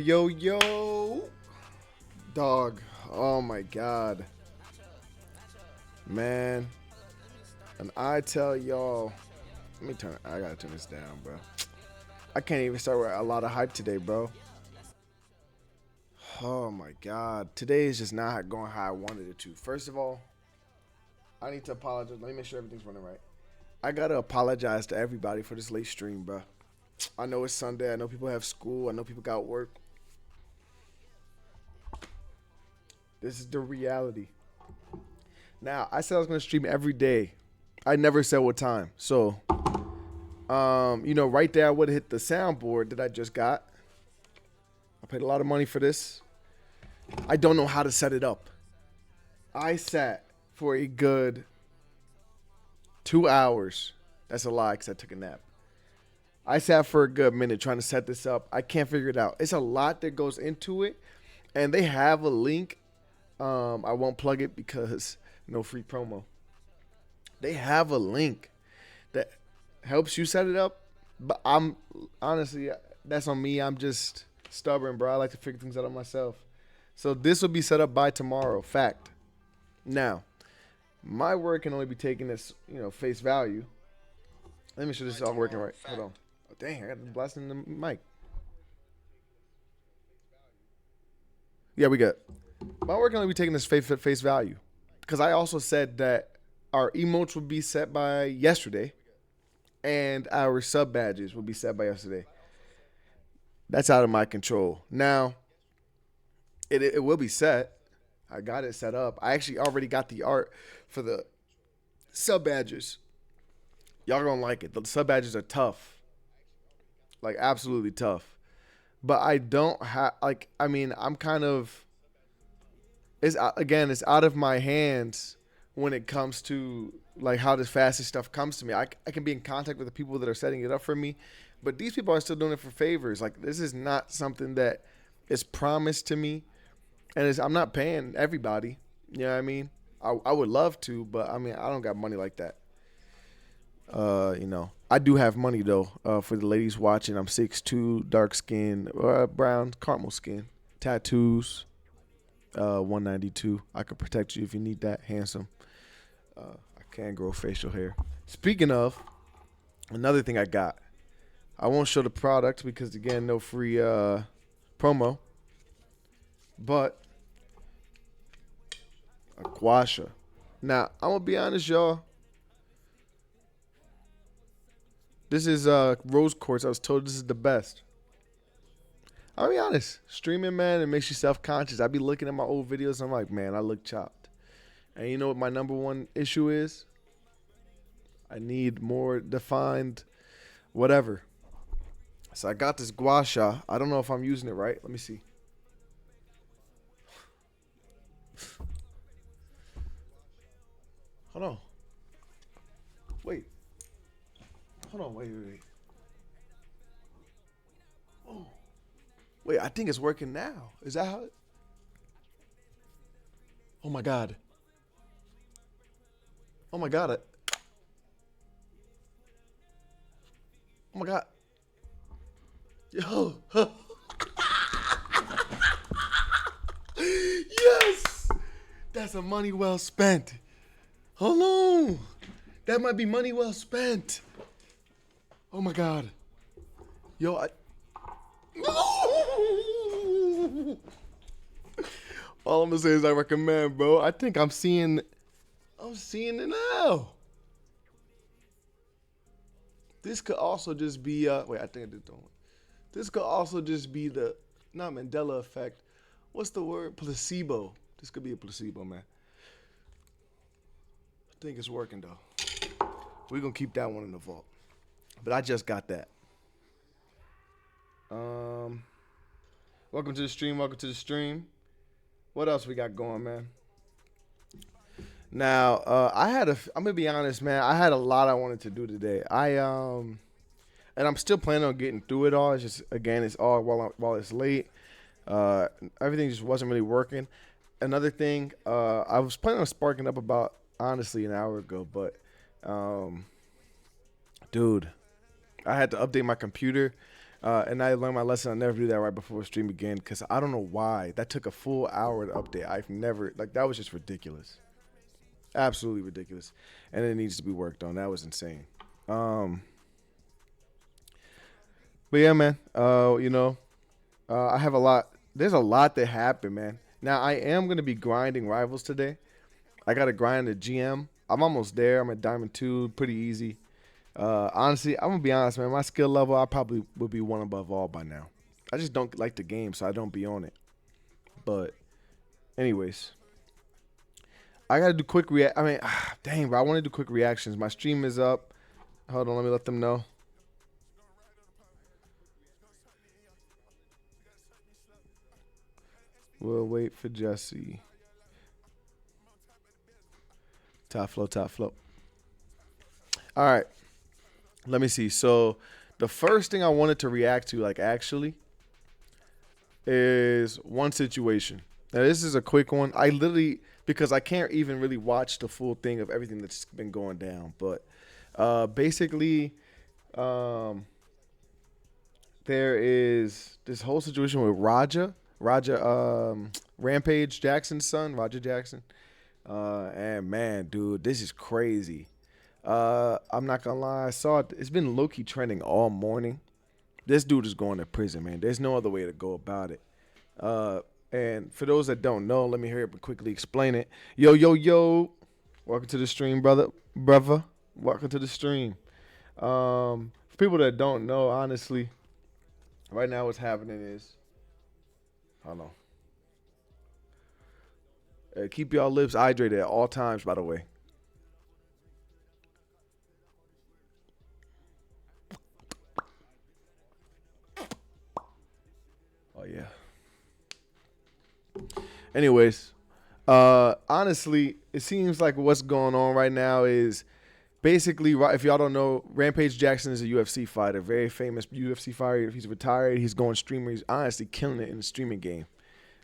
Yo, yo, dog. Oh my god, man. And I tell y'all, let me turn. I gotta turn this down, bro. I can't even start with a lot of hype today, bro. Oh my god, today is just not going how I wanted it to. First of all, I need to apologize. Let me make sure everything's running right. I gotta apologize to everybody for this late stream, bro. I know it's Sunday. I know people have school. I know people got work. This is the reality. Now, I said I was gonna stream every day. I never said what time. So, right there, I would have hit the soundboard that I just got. I paid a lot of money for this. I don't know how to set it up. I sat for a good 2 hours. That's a lie because I took a nap. I sat for a good minute trying to set this up. I can't figure it out. It's a lot that goes into it, and they have a link. I won't plug it because no free promo. They have a link that helps you set it up, but I'm honestly that's on me. I'm just stubborn, bro. I like to figure things out on myself. So this will be set up by tomorrow. Fact. Now, my word can only be taken as face value. Let me make sure this is all working right. Hold on. Oh, dang, I got the blasting the mic. Yeah, we got. My word can only be taken as face value, because I also said that our emotes would be set by yesterday, and our sub badges will be set by yesterday. That's out of my control. Now, it will be set. I got it set up. I actually already got the art for the sub badges. Y'all gonna like it. The sub badges are tough, like absolutely tough. But I don't have like. I mean, I'm kind of. It's again. It's out of my hands when it comes to like how this fastest stuff comes to me. I can be in contact with the people that are setting it up for me, but these people are still doing it for favors. Like this is not something that is promised to me, and I'm not paying everybody. You know what I mean? I would love to, but I mean I don't got money like that. I do have money though. For the ladies watching, I'm 6'2", dark skin, brown, caramel skin, tattoos, 192. I could protect you if you need that. Handsome. I can grow facial hair. Speaking of, another thing I got. I won't show the product because again, no free promo. But a guasha. Now I'm gonna be honest, y'all. This is rose quartz. I was told this is the best. I'll be honest. Streaming, man, it makes you self-conscious. I be looking at my old videos and I'm like, man, I look chopped. And you know what my number one issue is? I need more defined whatever. So I got this gua sha. I don't know if I'm using it right. Let me see. Hold on. Wait. Hold on. Wait. Oh. Wait, I think it's working now. Is that how it? Oh my god. Oh my god. Oh my god. Yo. Yes. That's a money well spent. Hold on. That might be money well spent. Oh my god. Yo, all I'm gonna say is I recommend, bro. I think I'm seeing it now. This could also just be wait, I think I did the one. This could also just be the not Mandela effect. What's the word? Placebo. This could be a placebo, man. I think it's working though. We're gonna keep that one in the vault. But I just got that. Welcome to the stream. Welcome to the stream. What else we got going, man? Now, I'm gonna be honest, man. I had a lot I wanted to do today. And I'm still planning on getting through it all. It's just again, it's all while it's late. Everything just wasn't really working. Another thing, I was planning on sparking up about honestly an hour ago, but dude, I had to update my computer. And I learned my lesson. I never do that right before a stream again because I don't know why that took a full hour to update. I've never like that was just ridiculous, absolutely ridiculous, and it needs to be worked on. That was insane. Um, but yeah, man. I have a lot. There's a lot that happened, man. Now I am gonna be grinding rivals today. I got to grind the GM. I'm almost there. I'm at Diamond 2, pretty easy. Honestly, I'm gonna be honest, man. My skill level, I probably would be one above all by now. I just don't like the game, so I don't be on it. But, anyways, I gotta do quick react. I mean, dang, bro, I want to do quick reactions. My stream is up. Hold on, let me let them know. We'll wait for Jesse. Top flow, top flow. All right, let me see. So, the first thing I wanted to react to, like, actually, is one situation. Now this is a quick one. I literally because I can't even really watch the full thing of everything that's been going down. But basically, um, there is this whole situation with Rampage Jackson's son, Roger Jackson. And man, dude, this is crazy. I'm not gonna lie, I saw it. It's been low key trending all morning. This dude is going to prison, man. There's no other way to go about it. Uh, and for those that don't know, let me hear it quickly explain it. Yo, yo, yo. Welcome to the stream, brother. Welcome to the stream. For people that don't know, honestly, right now what's happening is, hold on. Keep y'all lips hydrated at all times, by the way. Oh, yeah. Anyways, honestly, it seems like what's going on right now is basically, if y'all don't know, Rampage Jackson is a UFC fighter, very famous UFC fighter. He's retired. He's going streamer. He's honestly killing it in the streaming game.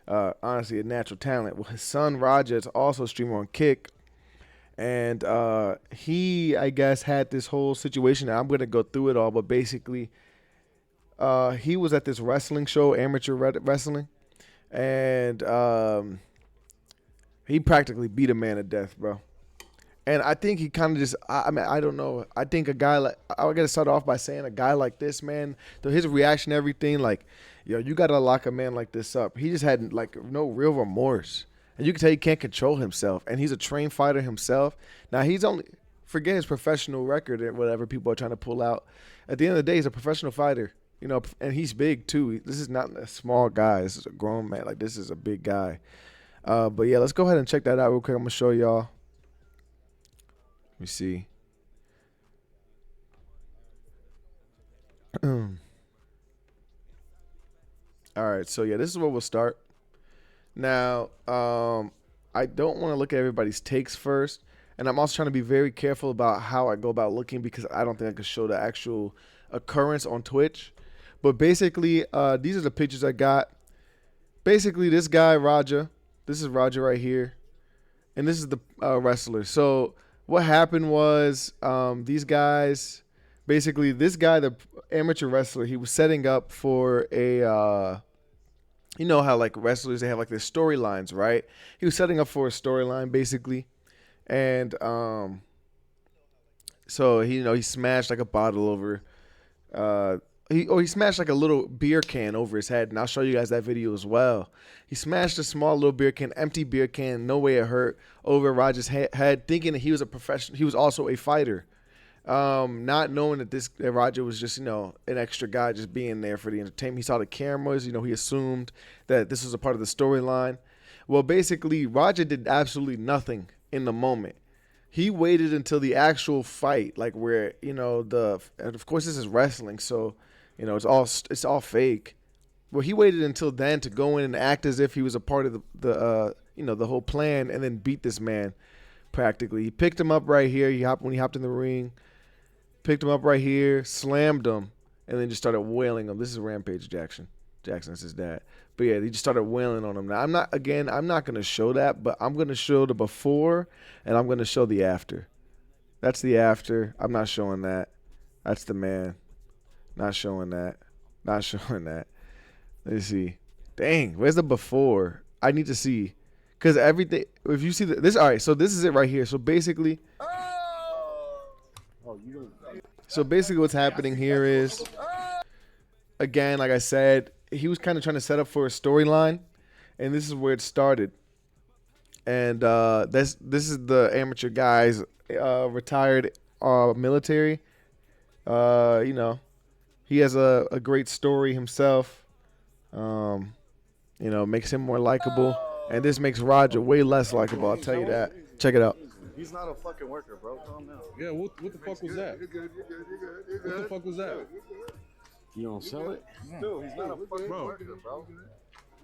Honestly, a natural talent. Well, his son Roger is also a streamer on Kick, and he, I guess, had this whole situation. I'm gonna go through it all, but basically, he was at this wrestling show, amateur wrestling, and he practically beat a man to death, bro. And I think he kind of just, I mean, I don't know. I think a guy like, I got to start off by saying a guy like this, man, his reaction, everything, like, yo, you got to lock a man like this up. He just had, like, no real remorse. And you can tell he can't control himself. And he's a trained fighter himself. Now, he's only, forget his professional record and whatever people are trying to pull out. At the end of the day, he's a professional fighter, you know, and he's big, too. This is not a small guy. This is a grown man. Like, this is a big guy. But, yeah, let's go ahead and check that out real quick. I'm going to show y'all. Let me see. All right, so yeah, this is where we'll start. Now, I don't want to look at everybody's takes first, and I'm also trying to be very careful about how I go about looking because I don't think I can show the actual occurrence on Twitch. But basically, these are the pictures I got. Basically, this guy, Roger, this is Roger right here, and this is the wrestler. So what happened was these guys, basically this guy, the amateur wrestler, he was setting up for a, you know how like wrestlers, they have like their storylines, right? He was setting up for a storyline basically. And so he, you know, he smashed like a bottle over, he smashed like a little beer can over his head, and I'll show you guys that video as well. He smashed a small little beer can, empty beer can, no way it hurt, over Roger's head, thinking that he was a professional. He was also a fighter, not knowing that Roger was just, you know, an extra guy just being there for the entertainment. He saw the cameras, you know, he assumed that this was a part of the storyline. Well, basically, Roger did absolutely nothing in the moment. He waited until the actual fight, like where, you know, and of course this is wrestling, so, you know, it's all fake. Well, he waited until then to go in and act as if he was a part of the you know, the whole plan, and then beat this man practically. He picked him up right here. When he hopped in the ring, picked him up right here, slammed him, and then just started wailing him. This is Rampage Jackson. Jackson's his dad. But yeah, he just started wailing on him. Now, I'm not going to show that, but I'm going to show the before, and I'm going to show the after. That's the after. I'm not showing that. That's the man. Not showing that. Not showing that. Let's see. Dang, where's the before? I need to see. Because everything, if you see this, all right, so this is it right here. So basically, what's happening here is, again, like I said, he was kind of trying to set up for a storyline, and this is where it started. And this is the amateur guy's retired military. You know, he has a great story himself. You know, makes him more likable. And this makes Roger way less likable, I'll tell you that. Check it out. He's not a fucking worker, bro. Calm down. Yeah, what the fuck was that? What the fuck was that? You don't sell it? Dude, he's not a fucking worker, bro.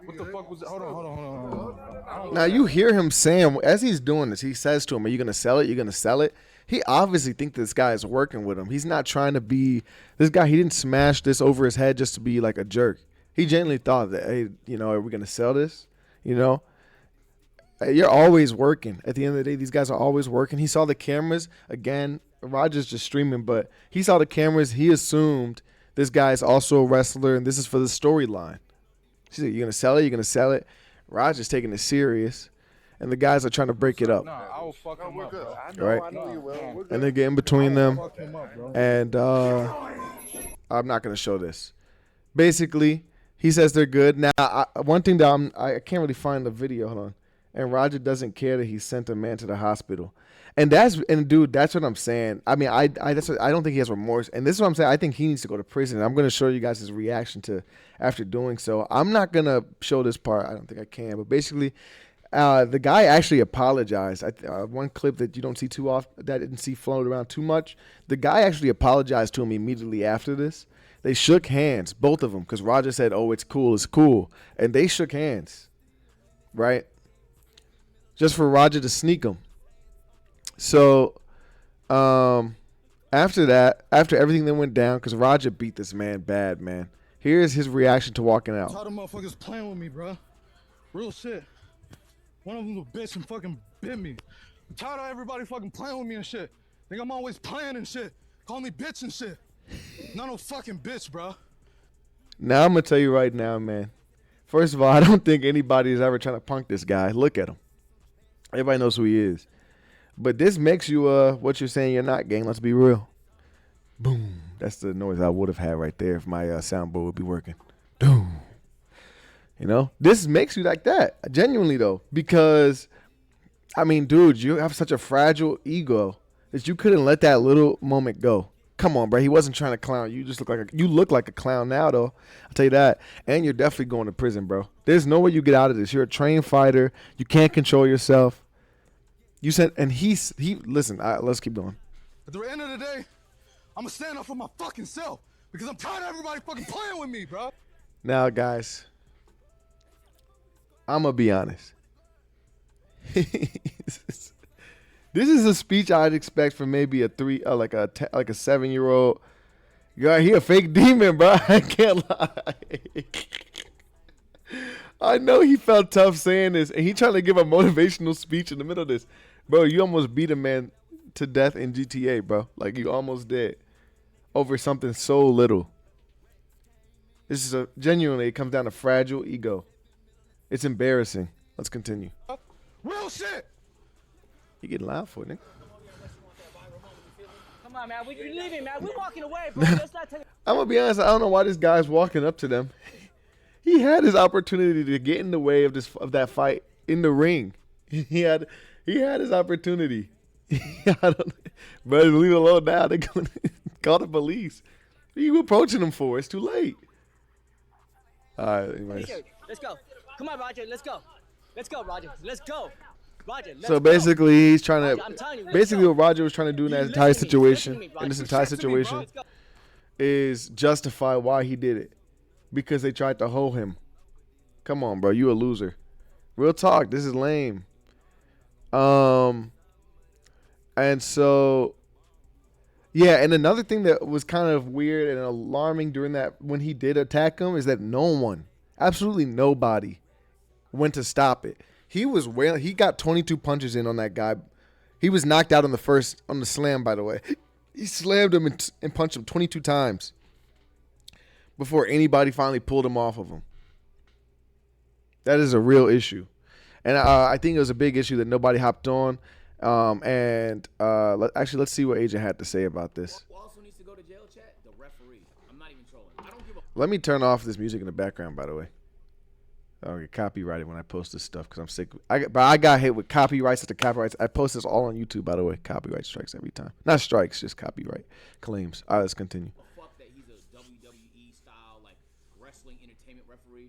What the fuck was that? Hold on. Now, you hear him saying, as he's doing this, he says to him, are you going to sell it? You're going to sell it? He obviously thinks this guy is working with him. He's not trying to be, this guy, he didn't smash this over his head just to be like a jerk. He genuinely thought that, hey, you know, are we going to sell this? You know? You're always working. At the end of the day, these guys are always working. He saw the cameras. Again, Roger's just streaming, but he saw the cameras. He assumed this guy is also a wrestler, and this is for the storyline. She said, you're going to sell it? You're going to sell it? Roger's taking it serious, and the guys are trying to break it up. Nah, I will fuck him up, bro. Right? I know you will. And they get in between them, Fuck him up, bro. and I'm not going to show this. Basically, he says they're good. Now, one thing that I can't really find the video. Hold on. And Roger doesn't care that he sent a man to the hospital. And dude, that's what I'm saying. I mean, I don't think he has remorse. And this is what I'm saying. I think he needs to go to prison. I'm going to show you guys his reaction to after doing so. I'm not going to show this part. I don't think I can. But basically, the guy actually apologized. One clip that you don't see too often, that I didn't see floated around too much. The guy actually apologized to him immediately after this. They shook hands, both of them, because Roger said, oh, it's cool. And they shook hands, right? Just for Roger to sneak him. So, after that, after everything that went down, because Roger beat this man bad, man. Here's his reaction to walking out. Tired of motherfuckers playing with me, bro. Real shit. One of them a bitch and fucking bit me. I'm tired of everybody fucking playing with me and shit. Think I'm always playing and shit. Call me bitch and shit. Not no fucking bitch, bro. Now, I'm going to tell you right now, man. First of all, I don't think anybody is ever trying to punk this guy. Look at him. Everybody knows who he is. But this makes you what you're saying you're not, gang. Let's be real. Boom. That's the noise I would have had right there if my soundboard would be working. Boom. You know? This makes you like that. Genuinely, though. Because, I mean, dude, you have such a fragile ego that you couldn't let that little moment go. Come on, bro. He wasn't trying to clown. You just look like a clown now, though. I'll tell you that. And you're definitely going to prison, bro. There's no way you get out of this. You're a trained fighter. You can't control yourself. You said, and he listen, let's keep going. At the end of the day, I'm gonna stand up for my fucking self because I'm tired of everybody fucking playing with me, bro. Now, guys, I'm gonna be honest. This is a speech I'd expect from maybe a 7-year-old. Yeah, he a fake demon, bro. I can't lie. I know he felt tough saying this, and he trying to give a motivational speech in the middle of this. Bro, you almost beat a man to death in GTA, bro. Like, you almost did. Over something so little. This is genuinely, it comes down to fragile ego. It's embarrassing. Let's continue. Real shit. You getting loud for it, nigga. Come on, man. We leaving, man. We're walking away, bro. Let's not take. I'm gonna be honest. I don't know why this guy's walking up to them. He had his opportunity to get in the way of that fight in the ring. He had his opportunity. But leave it alone now. They're gonna call the police. What are you approaching them for? It's too late. All right, anyways. Let's go. Come on, Roger. Let's go. Let's go, Roger. Let's go. Roger, let's So go. basically, he's trying Roger, to. I'm telling you, let's Basically, go. what Roger was trying to do in that You entire listen to me, situation, listen to me, in this Roger. entire Listen to me, bro. situation, Let's go. is justify why he did it, because they tried to hold him. Come on, bro, you a loser. Real talk. This is lame. And so, yeah, and another thing that was kind of weird and alarming during that, when he did attack him, is that no one, absolutely nobody, went to stop it. He got 22 punches in on that guy. He was knocked out on the slam, by the way. He slammed him and punched him 22 times. before anybody finally pulled him off of him. That is a real issue. And I think it was a big issue that nobody hopped on. Let's see what Agent had to say about this. Who also needs to go to jail, chat? The referee. I'm not even trolling. I don't give a Let me turn off this music in the background, by the way. I'll get copyrighted when I post this stuff because I'm sick. But I got hit with copyrights after copyrights. I post this all on YouTube, by the way. Copyright strikes every time. Not strikes, just copyright claims. All right, let's continue. fuck that he's a WWE style, like, wrestling entertainment referee.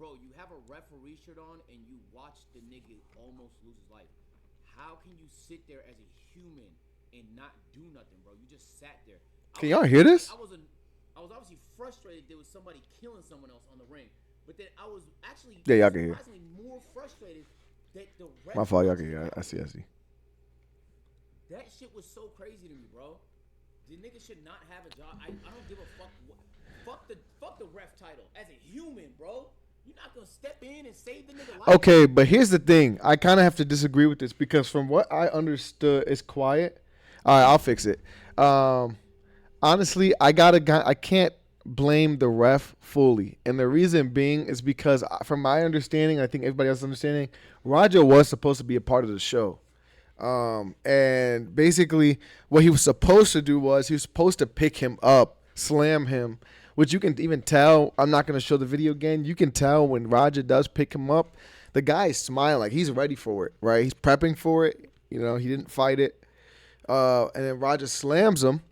Bro, you have a referee shirt on and you watch the nigga almost lose his life. How can you sit there as a human and not do nothing, bro? You just sat there. Can y'all hear this? I was obviously frustrated there was somebody killing someone else on the ring. But then I was actually y'all can hear. More frustrated that the ref. My fault, y'all can hear. I see. That shit was so crazy to me, bro. The nigga should not have a job. I don't give a fuck. Fuck the ref title. As a human, bro, you're not gonna step in and save the nigga life. Okay, but here's the thing. I kind of have to disagree with this because from what I understood, it's quiet. All right, I'll fix it. Honestly, I can't blame the ref fully, and the reason being is because from my understanding, I think everybody else's understanding, Roger was supposed to be a part of the show, and basically what he was supposed to do was he was supposed to pick him up, slam him, which you can even tell. I'm not going to show the video again. You can tell when Roger does pick him up, the guy is smiling like he's ready for it, right? He's prepping for it. You know, he didn't fight it, and then Roger slams him.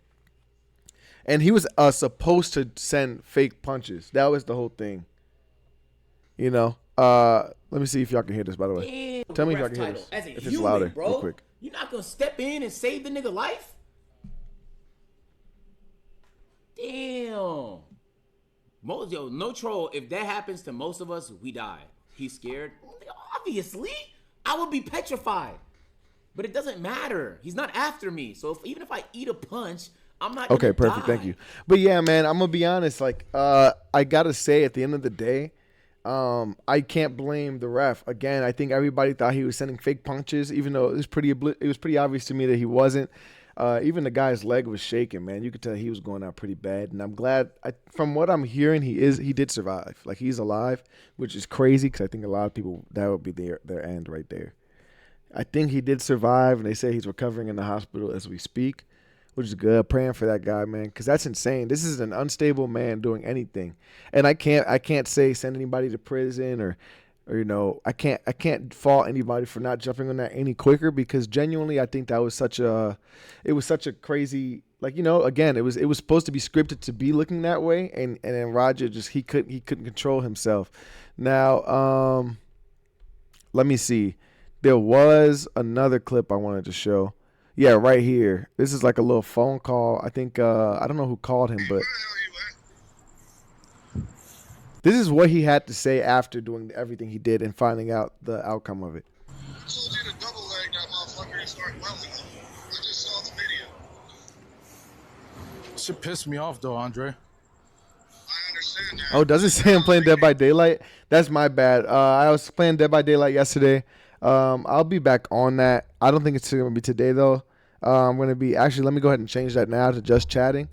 And he was supposed to send fake punches. That was the whole thing. You know. Let me see if y'all can hear this, by the way. Tell me if y'all can hear this. If it's louder, real quick. You're not going to step in and save the nigga life? Damn. No troll. If that happens to most of us, we die. He's scared. Obviously. I would be petrified. But it doesn't matter. He's not after me. So even if I eat a punch, I'm not okay, perfect. Die. Thank you. But yeah, man, I'm gonna be honest. Like, I gotta say, at the end of the day, I can't blame the ref. Again, I think everybody thought he was sending fake punches, even though it was pretty obvious to me that he wasn't. Even the guy's leg was shaking, man. You could tell he was going out pretty bad. And I'm glad. From what I'm hearing, he did survive. Like, he's alive, which is crazy because I think a lot of people, that would be their end right there. I think he did survive, and they say he's recovering in the hospital as we speak, which is good. Praying for that guy, man, because that's insane. This is an unstable man doing anything, and I can't say send anybody to prison or you know, I can't fault anybody for not jumping on that any quicker, because genuinely I think that was such a crazy, like, you know, again, it was supposed to be scripted to be looking that way, and then Roger just he couldn't control himself. Now, let me see. There was another clip I wanted to show. Yeah, right here. This is like a little phone call. I think I don't know who called him, but this is what he had to say after doing everything he did and finding out the outcome of it. I told you to double leg that motherfucker and start welding him. I just saw the video. Shit pissed me off though, Andre. I understand that. Oh, does it say I'm playing Dead by Daylight? That's my bad. I was playing Dead by Daylight yesterday. I'll be back on that. I don't think it's going to be today, though. I'm going to be... Actually, let me go ahead and change that now to just chatting.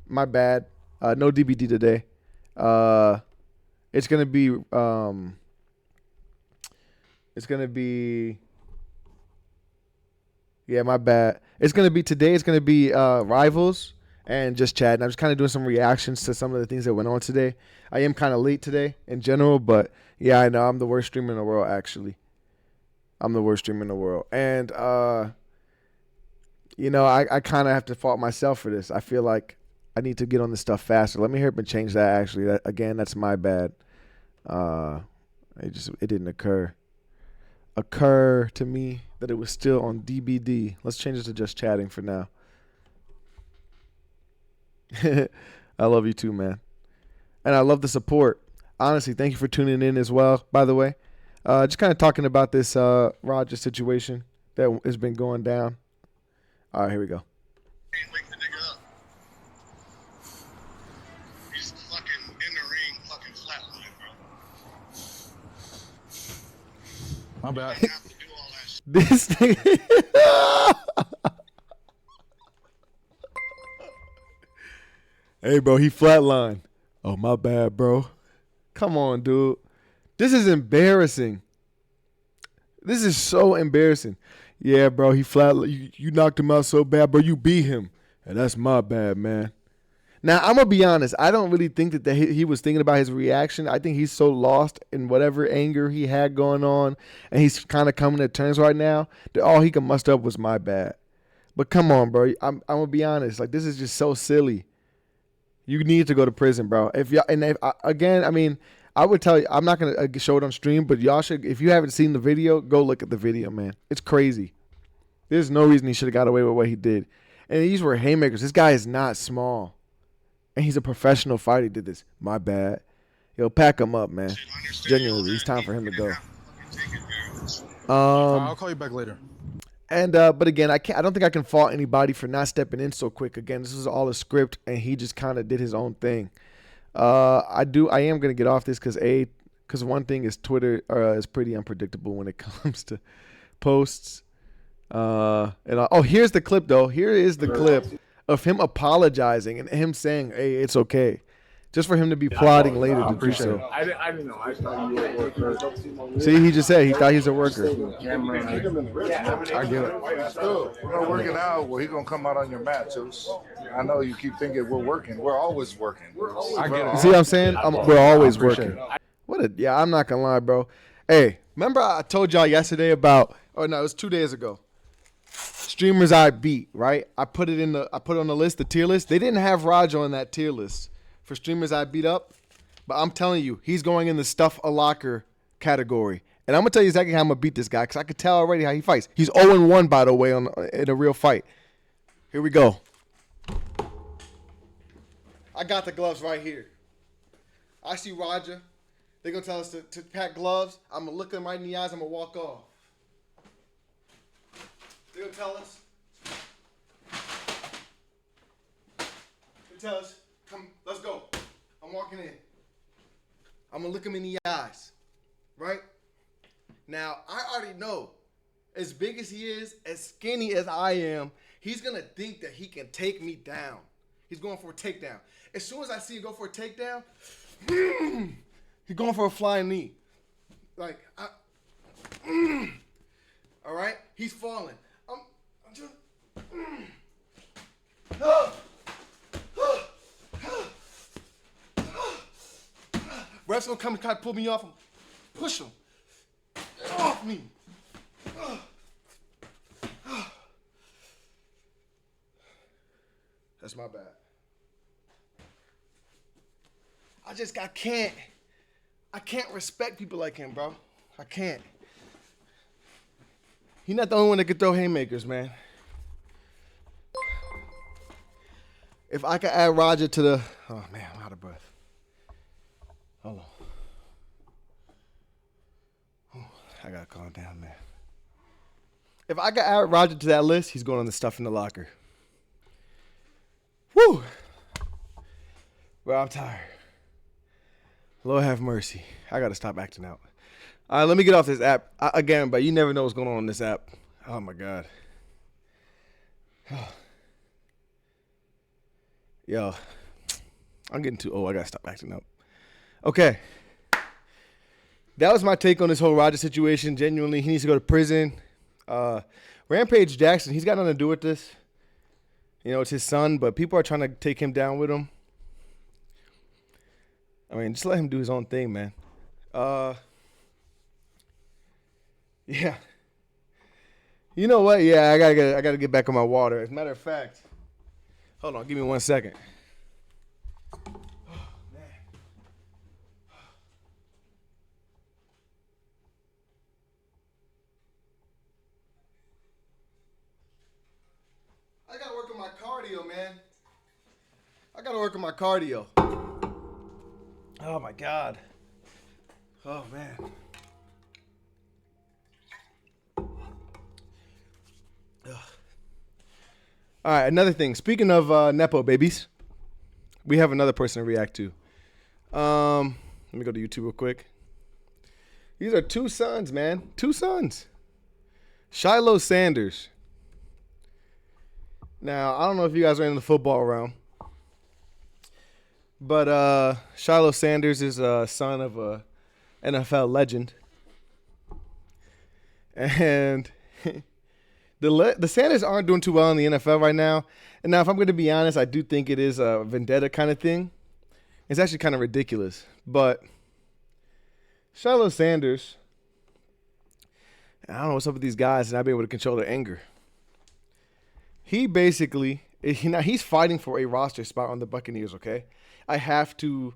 My bad. No DBD today. It's going to be... It's going to be... Yeah, my bad. It's going to be... Today, it's going to be Rivals and just chatting. I'm just kind of doing some reactions to some of the things that went on today. I am kind of late today in general, but yeah, I know I'm the worst streamer in the world, actually. I'm the worst streamer in the world. And, you know, I kind of have to fault myself for this. I feel like I need to get on this stuff faster. Let me hurry up and change that, actually. Again, that's my bad. It didn't occur to me that it was still on DBD. Let's change it to just chatting for now. I love you too, man. And I love the support. Honestly, thank you for tuning in as well, by the way. Just kind of talking about this Roger situation that has been going down. All right, here we go. Wake the nigga up. He's fucking in the ring, fucking flatline, bro. My bad. I have to do all that shit. This thing. Hey, bro, he flatlined. Oh, Oh, my bad, bro. Come on, dude. This is embarrassing. This is so embarrassing. Yeah, bro, he you knocked him out so bad, bro. You beat him. And that's my bad, man. Now, I'm going to be honest. I don't really think that he was thinking about his reaction. I think he's so lost in whatever anger he had going on, and he's kind of coming to terms right now that all he could muster up was my bad. But come on, bro. I'm going to be honest. Like, this is just so silly. You need to go to prison, bro. Again, I mean, I would tell you, I'm not going to show it on stream, but y'all should, if you haven't seen the video, go look at the video, man. It's crazy. There's no reason he should have got away with what he did. And these were haymakers. This guy is not small. And he's a professional fighter. He did this. My bad. Yo, pack him up, man. Genuinely, it's time for him to go. I'll call you back later. And but again, I don't think I can fault anybody for not stepping in so quick. Again, this was all a script, and he just kind of did his own thing. I am gonna get off this because one thing is Twitter is pretty unpredictable when it comes to posts. Here's the clip though. Here is the clip of him apologizing and him saying, "Hey, it's okay," just for him to be plotting later to do so. I didn't know. I thought you were a worker. See, he just said he thought he's a worker. I get it. We're not working out. Well, he's gonna come out on your mat, too. I know you keep thinking we're working. We're always working. I get it. You see what I'm saying? We're always working. I'm not gonna lie, bro. Hey, remember I told y'all yesterday about? Oh no, it was 2 days ago. Streamers I beat, right? I put it on the list, the tier list. They didn't have Raj on that tier list for streamers I beat up, but I'm telling you, he's going in the stuff a locker category. And I'm gonna tell you exactly how I'm gonna beat this guy because I could tell already how he fights. He's 0-1, by the way, in a real fight. Here we go. I got the gloves right here. I see Roger. They're gonna tell us to pack gloves. I'm gonna look them right in the eyes. I'm gonna walk off. They're gonna tell us. They tell us, come, let's go. I'm walking in. I'm gonna look him in the eyes, right? Now, I already know, as big as he is, as skinny as I am, he's gonna think that he can take me down. He's going for a takedown. As soon as I see him go for a takedown, he's going for a flying knee. Like, all right? He's falling. I'm just, ref's gonna come and try to pull me off him. Push him. Off me. That's my bad. I can't respect people like him, bro. I can't. He's not the only one that can throw haymakers, man. If I could add Roger to the... Oh, man, I'm out of breath. Hold on. I got to calm down, man. If I could add Roger to that list, he's going on the stuff in the locker. Woo! Bro, I'm tired. Lord have mercy. I got to stop acting out. All right, let me get off this app. Again, but you never know what's going on this app. Oh, my God. Yo, I'm getting too old. I got to stop acting up. Okay. That was my take on this whole Roger situation. Genuinely, he needs to go to prison. Rampage Jackson, he's got nothing to do with this. You know, it's his son, but people are trying to take him down with him. I mean, just let him do his own thing, man. Yeah. You know what? Yeah, I gotta get back on my water. As a matter of fact, hold on, give me 1 second. Oh, man. I gotta work on my cardio, man. I gotta work on my cardio. Oh my God. Oh man. Ugh. All right, another thing. Speaking of Nepo babies, we have another person to react to. Let me go to YouTube real quick. These are two sons, man. Two sons. Shilo Sanders. Now, I don't know if you guys are in the football realm, But Shilo Sanders is a son of a NFL legend, and the Sanders aren't doing too well in the NFL right now. And now, if I'm going to be honest, I do think it is a vendetta kind of thing. It's actually kind of ridiculous. But Shilo Sanders, I don't know what's up with these guys and not being able to control their anger. He basically, he's fighting for a roster spot on the Buccaneers, okay? I have to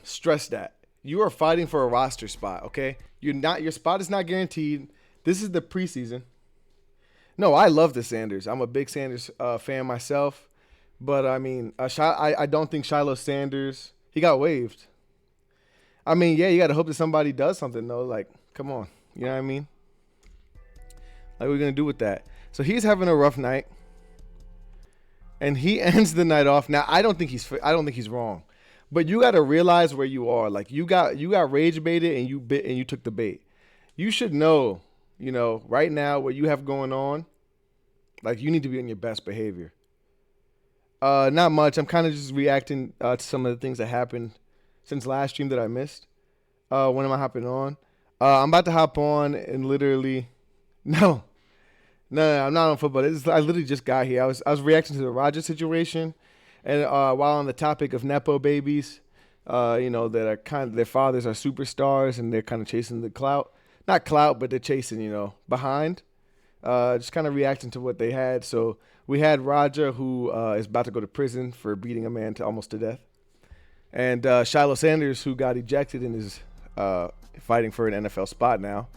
stress that. You are fighting for a roster spot, okay? Your spot is not guaranteed. This is the preseason. No, I love the Sanders. I'm a big Sanders fan myself. But, I mean, I don't think Shilo Sanders, he got waived. I mean, yeah, you got to hope that somebody does something, though. Like, come on. You know what I mean? Like, what are we going to do with that? So he's having a rough night. And he ends the night off. Now, I don't think he's wrong. But you got to realize where you are. Like, you got rage baited and you took the bait. You should know, right now what you have going on. Like, you need to be on your best behavior. Not much. I'm kind of just reacting to some of the things that happened since last stream that I missed. When am I hopping on? I'm about to hop on and literally, no, I'm not on football. I literally just got here. I was reacting to the Rodgers situation, and while on the topic of nepo babies, that are kind of their fathers are superstars and they're kind of chasing the clout, not clout, but they're chasing behind. Just kind of reacting to what they had. So we had Roger, who is about to go to prison for beating a man almost to death. And Shilo Sanders, who got ejected and is fighting for an NFL spot now.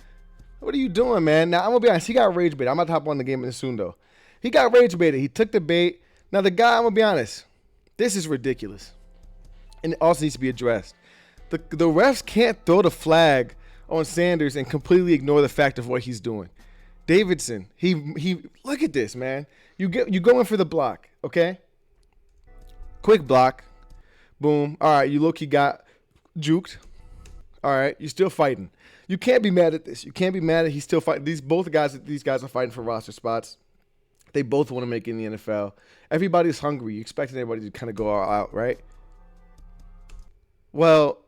What are you doing, man? Now, I'm going to be honest. He got rage baited. I'm about to hop on the game soon, though. He got rage baited. He took the bait. Now, the guy, I'm going to be honest. This is ridiculous. And it also needs to be addressed. The refs can't throw the flag on Sanders and completely ignore the fact of what he's doing. Davidson, he look at this, man. You go in for the block, okay? Quick block. Boom. All right, you look, he got juked. All right, you're still fighting. You can't be mad at this. You can't be mad at he's still fighting. These guys are fighting for roster spots. They both want to make it in the NFL. Everybody's hungry. You expect everybody to kind of go all out, right? Well,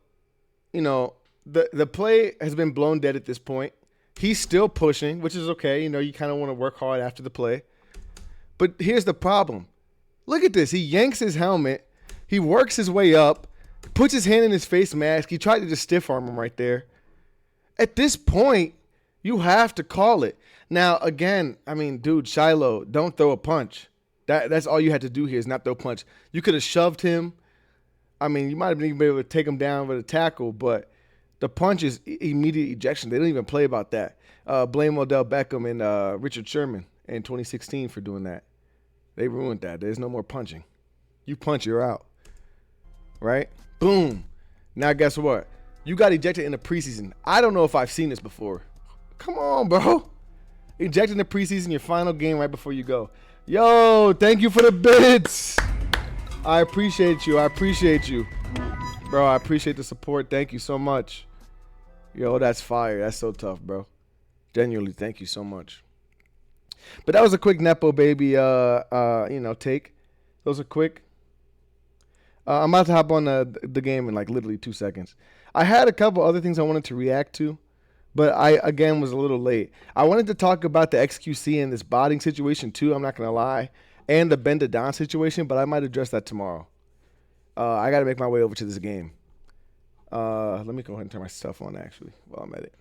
the play has been blown dead at this point. He's still pushing, which is okay. You kind of want to work hard after the play. But here's the problem. Look at this. He yanks his helmet. He works his way up, puts his hand in his face mask. He tried to just stiff arm him right there. At this point, you have to call it. Now, again, I mean, dude, Shilo, don't throw a punch. That's all you had to do here is not throw a punch. You could have shoved him. I mean, you might have even been able to take him down with a tackle, but the punch is immediate ejection. They don't even play about that. Blame Odell Beckham and Richard Sherman in 2016 for doing that. They ruined that. There's no more punching. You punch, you're out. Right? Boom. Now guess what? You got ejected in the preseason. I don't know if I've seen this before. Come on, bro. Ejected in the preseason, your final game right before you go. Yo, thank you for the bits. I appreciate you. Bro, I appreciate the support. Thank you so much. Yo, that's fire. That's so tough, bro. Genuinely, thank you so much. But that was a quick Nepo baby take. Those are quick. I'm about to hop on the game in like literally 2 seconds. I had a couple other things I wanted to react to, but I, again, was a little late. I wanted to talk about the XQC and this botting situation too, I'm not going to lie, and the Ben Don situation, but I might address that tomorrow. I got to make my way over to this game. Let me go ahead and turn my stuff on, actually, while I'm at it.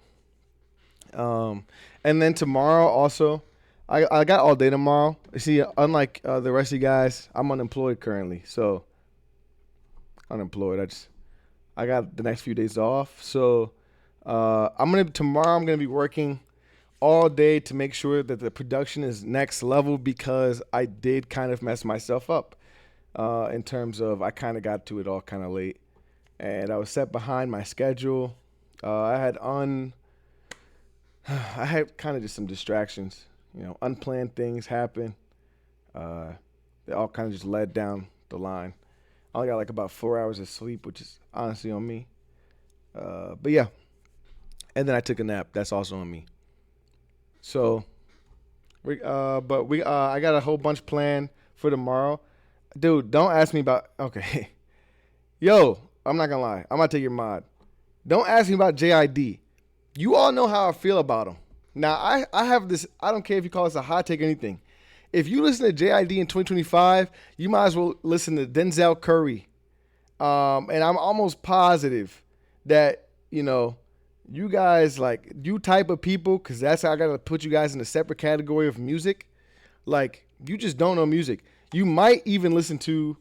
And then tomorrow also, I got all day tomorrow. You see, unlike the rest of you guys, I'm unemployed currently, so unemployed. I got the next few days off, so tomorrow I'm gonna be working all day to make sure that the production is next level because I did kind of mess myself up in terms of I kind of got to it all kind of late, and I was set behind my schedule. I had kind of just some distractions, unplanned things happen. They all kind of just led down the line. I only got like about 4 hours of sleep, which is honestly on me. But yeah. And then I took a nap. That's also on me. So, I got a whole bunch planned for tomorrow. Dude, don't ask me about. Okay. Yo, I'm not gonna lie. I'm gonna take your mod. Don't ask me about JID. You all know how I feel about him. Now, I have this. I don't care if you call this a hot take or anything. If you listen to JID in 2025, you might as well listen to Denzel Curry. And I'm almost positive that, you guys, like, you type of people, because that's how I got to put you guys in a separate category of music. Like, you just don't know music. You might even listen to,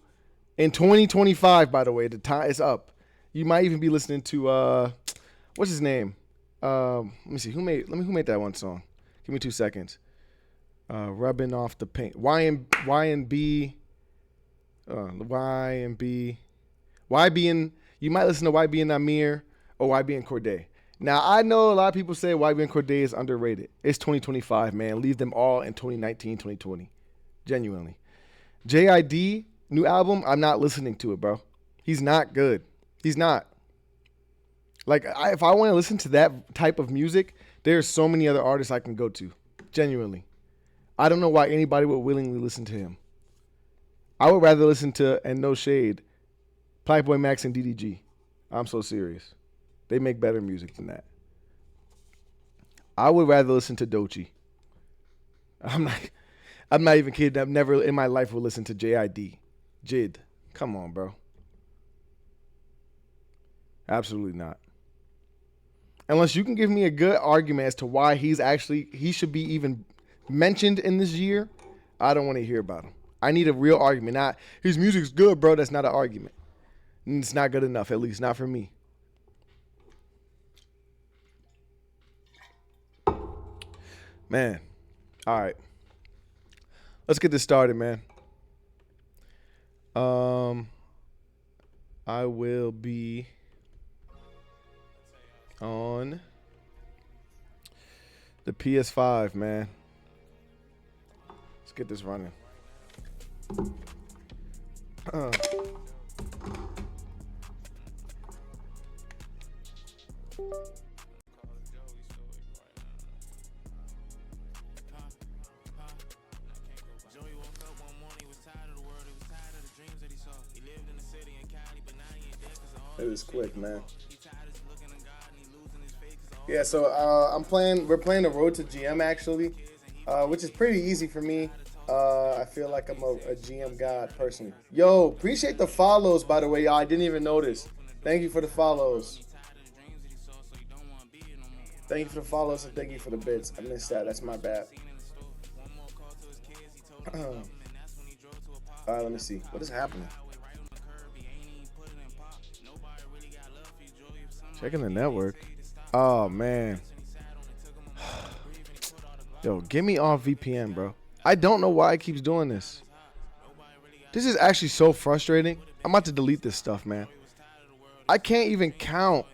in 2025, by the way, the time is up. You might even be listening to, what's his name? Let me see. Who made that one song? Give me 2 seconds. Rubbing off the paint. YNB. YB and you might listen to YB and Amir or YB and Corday. Now I know a lot of people say YB and Corday is underrated. It's 2025, man. Leave them all in 2019, 2020. Genuinely. JID, new album, I'm not listening to it, bro. He's not good. He's not. Like, if I want to listen to that type of music, there's so many other artists I can go to. Genuinely. I don't know why anybody would willingly listen to him. I would rather listen to, and no shade, Playboy Max and DDG. I'm so serious. They make better music than that. I would rather listen to Doechii. I'm not even kidding. I've never in my life will listen to JID. Jid. Come on, bro. Absolutely not. Unless you can give me a good argument as to why he should be even mentioned in this year, I don't want to hear about him. I need a real argument. Not his music's good, bro. That's not an argument. And it's not good enough, at least not for me. Man. All right. Let's get this started, man. I will be on the PS5, man. Let's get this running. It was quick, man. Yeah, so we're playing the Road to GM actually, which is pretty easy for me. I feel like I'm a GM god personally. Yo, appreciate the follows, by the way, y'all. I didn't even notice. Thank you for the follows. Thank you for the follows and thank you for the bits. I missed that. That's my bad. All right, let me see. What is happening? Checking the network. Oh, man. Yo, get me off VPN, bro. I don't know why it keeps doing this. This is actually so frustrating. I'm about to delete this stuff, man. I can't even count